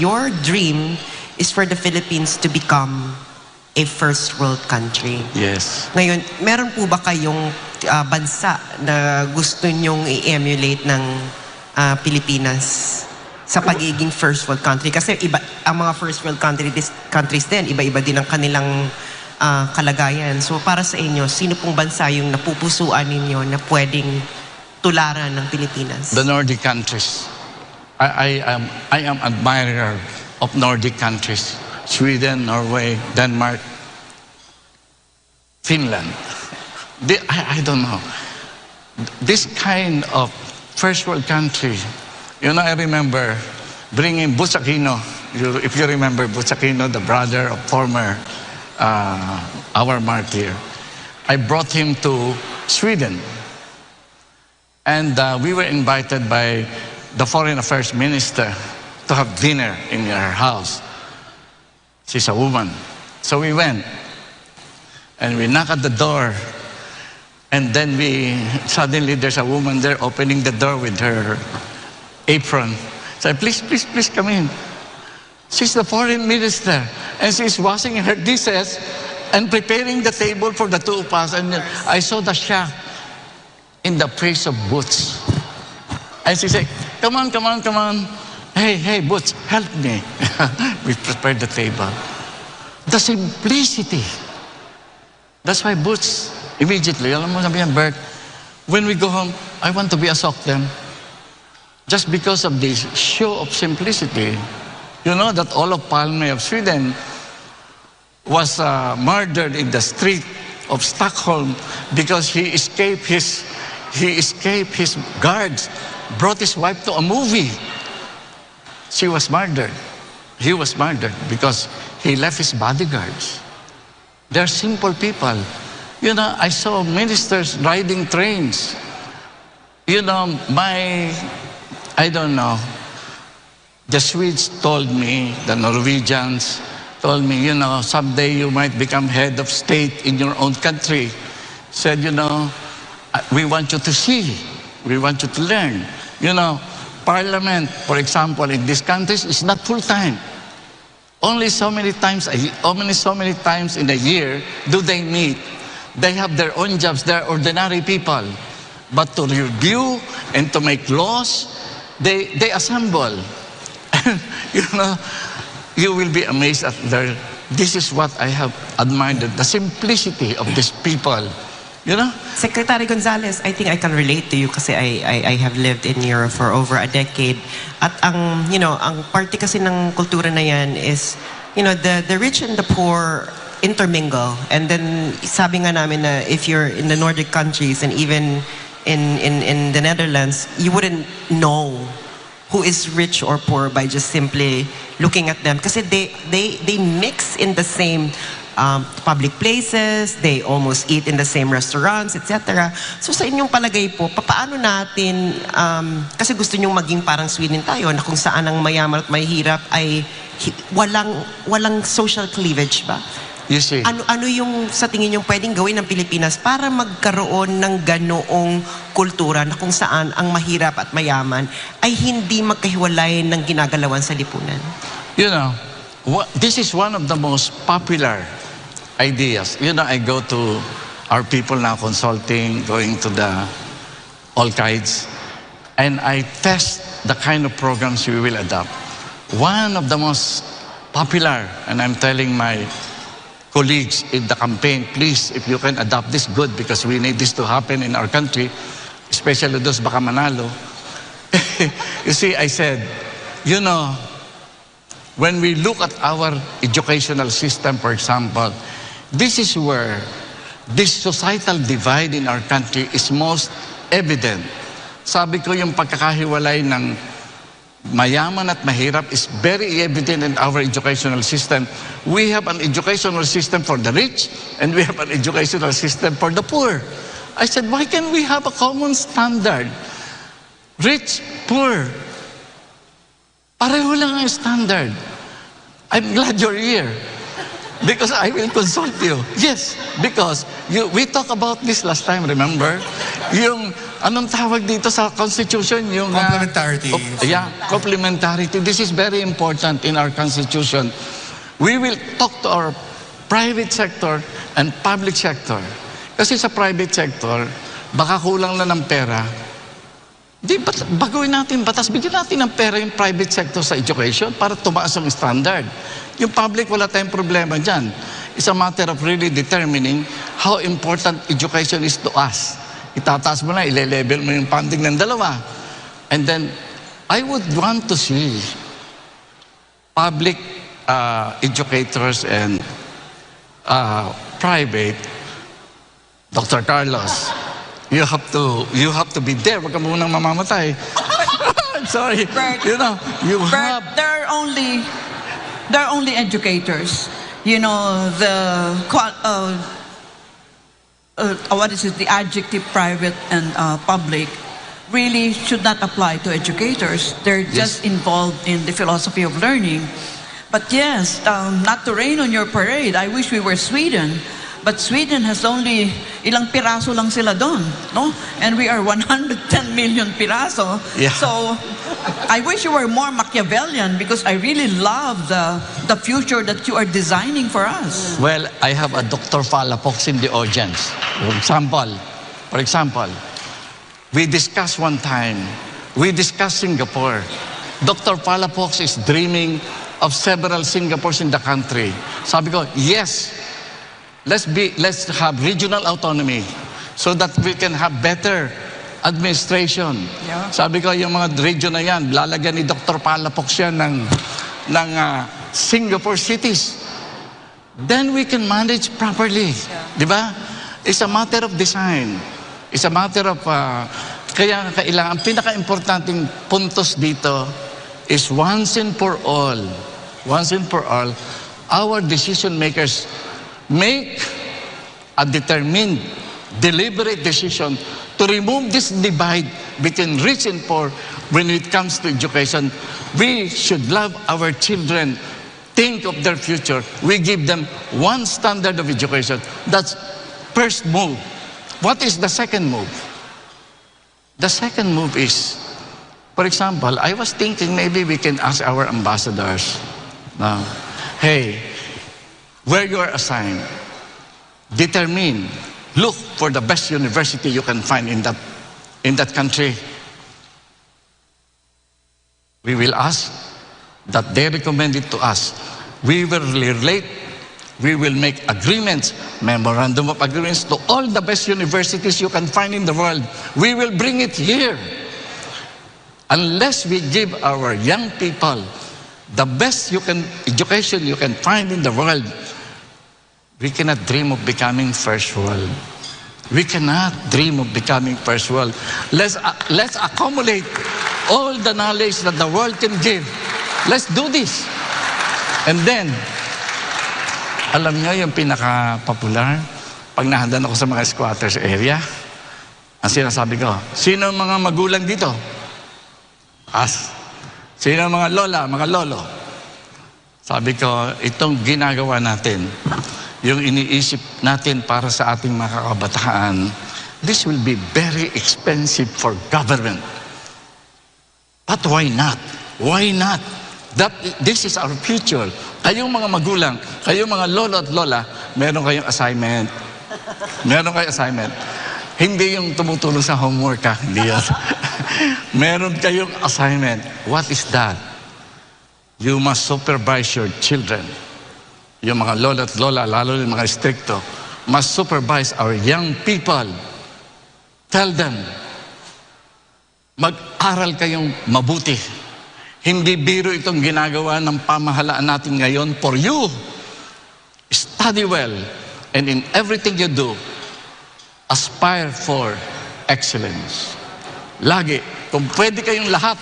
your dream is for the Philippines to become a first world country. Yes. Ngayon, meron po ba kayong bansa na gusto nyong i-emulate ng Pilipinas sa pagiging first world country? Kasi iba, ang mga first world countries din, iba-iba din ang kanilang kalagayan. So para sa inyo, sino pong bansa yung napupusuan ninyo na pwedeng tularan ng Pilipinas? The Nordic countries. I am admirer of Nordic countries. Sweden, Norway, Denmark, Finland. I don't know. This kind of first world country, you know, I remember bringing Butch Aquino. If you remember Butch Aquino, the brother of former our martyr, I brought him to Sweden. And we were invited by the Foreign Affairs Minister to have dinner in her house. She's a woman. So we went. And we knocked at the door. And then suddenly there's a woman there opening the door with her apron. So please, please, please come in. She's the foreign minister. And she's washing her dishes and preparing the table for the two of us. And I saw the shock in the face of Butch. And she said, come on, come on, come on. Hey, Butch, help me. We prepared the table. The simplicity. That's why Butch, immediately, alam mo sabi niya, Bert, when we go home, I want to be a Soktem. Just because of this show of simplicity. You know that Olof Palme of Sweden was murdered in the street of Stockholm because he escaped his guards, brought his wife to a movie. She was murdered. He was murdered because he left his bodyguards. They're simple people. You know, I saw ministers riding trains. You know, I don't know, the Swedes told me, the Norwegians told me, you know, someday you might become head of state in your own country. Said, you know, we want you to see, we want you to learn. You know, parliament, for example, in these countries is not full-time. Only so many times in a year do they meet. They have their own jobs. They're ordinary people. But to review and to make laws, they assemble. You know, you will be amazed at this is what I have admired, the simplicity of these people. You know? Secretary Gonzales, I think I can relate to you kasi I have lived in Europe for over a decade. At ang parte kasi ng kultura na yan is, you know, the rich and the poor intermingle. And then sabi nga namin na if you're in the Nordic countries and even in the Netherlands, you wouldn't know who is rich or poor by just simply looking at them. Kasi they mix in the same public places, they almost eat in the same restaurants, etc. So sa inyong palagay po, paano natin, kasi gusto nyong maging parang Sweden tayo, na kung saan ang mayaman at mahirap ay walang social cleavage ba? You see. Ano yung sa tingin yung pwedeng gawin ng Pilipinas para magkaroon ng ganoong kultura na kung saan ang mahirap at mayaman ay hindi magkahiwalay ng ginagalawan sa lipunan? You know, this is one of the most popular ideas. You know, I go to our people now consulting, going to the all kinds, and I test the kind of programs we will adopt. One of the most popular, and I'm telling my colleagues in the campaign, please, if you can adopt this, good, because we need this to happen in our country, especially those baka manalo. You see, I said, you know, when we look at our educational system, for example, this is where this societal divide in our country is most evident. Sabi ko, yung pagkakahiwalay ng mayaman at mahirap is very evident in our educational system. We have an educational system for the rich and we have an educational system for the poor. I said, why can't we have a common standard? Rich, poor. Pareho lang ang standard. I'm glad you're here. Because I will consult you. Yes, because we talked about this last time, remember? Yung, anong tawag dito sa Constitution? Yung, Complementarity. Yeah, complementarity. This is very important in our Constitution. We will talk to our private sector and public sector. Kasi sa private sector, baka kulang na ng pera. Di, baguhin natin, batas, bigyan natin ng pera yung private sector sa education para tumaas ang standard. Yung public, wala tayong problema dyan. It's a matter of really determining how important education is to us. Itataas mo na, ile-level mo yung funding ng dalawa. And then, I would want to see public educators and private, Dr. Carlos, you have to be there. Wag ka munang mamamatay. I'm sorry. Bert, you know, you have... They're only educators. You know, what is it? The adjective private and public really should not apply to educators. They're just involved in the philosophy of learning. But yes, not to rain on your parade, I wish we were Sweden. But Sweden has only ilang piraso lang sila doon, no? And we are 110 million piraso. Yeah. So I wish you were more Machiavellian because I really love the future that you are designing for us. Well, I have a Dr. Palafox in the audience. For example, we discussed one time, we discussed Singapore. Dr. Palafox is dreaming of several Singapores in the country. Sabi ko, yes, let's have regional autonomy so that we can have better administration. Yeah. Sabi ko, yung mga region na yan, lalagyan ni Dr. Palafox yan ng Singapore cities. Then we can manage properly. Yeah. Di ba? It's a matter of design. It's a matter of... kaya kailangan, ang pinaka-importanting puntos dito is once and for all, our decision makers make a determined, deliberate decision to remove this divide between rich and poor when it comes to education. We should love our children, think of their future. We give them one standard of education. That's first move. What is the second move? The second move is, for example, I was thinking maybe we can ask our ambassadors, hey, where you are assigned, determine, look for the best university you can find in that country. We will ask that they recommend it to us. We will relate, we will make agreements, memorandum of agreements to all the best universities you can find in the world. We will bring it here. Unless we give our young people the best education you can find in the world, we cannot dream of becoming first world. We cannot dream of becoming first world. Let's accumulate all the knowledge that the world can give. Let's do this. And then, alam niyo yung pinaka-popular, pag nahandan ako sa mga squatters area, ang sinasabi ko, sino ang mga magulang dito? Sino ang mga lola, mga lolo? Sabi ko, itong ginagawa natin, yung iniisip natin para sa ating mga kabataan, this will be very expensive for government. But why not? Why not? This is our future. Kayong mga magulang, kayong mga lolo at lola, meron kayong assignment. Meron kayong assignment. Hindi yung tumutulong sa homework, hindi yan. Meron kayong assignment. What is that? You must supervise your children. Yung mga lola at lola, lalo yung mga stricto, must supervise our young people. Tell them, mag-aral kayong mabuti. Hindi biro itong ginagawa ng pamahalaan natin ngayon for you. Study well, and in everything you do, aspire for excellence. Lagi, kung pwede kayong lahat,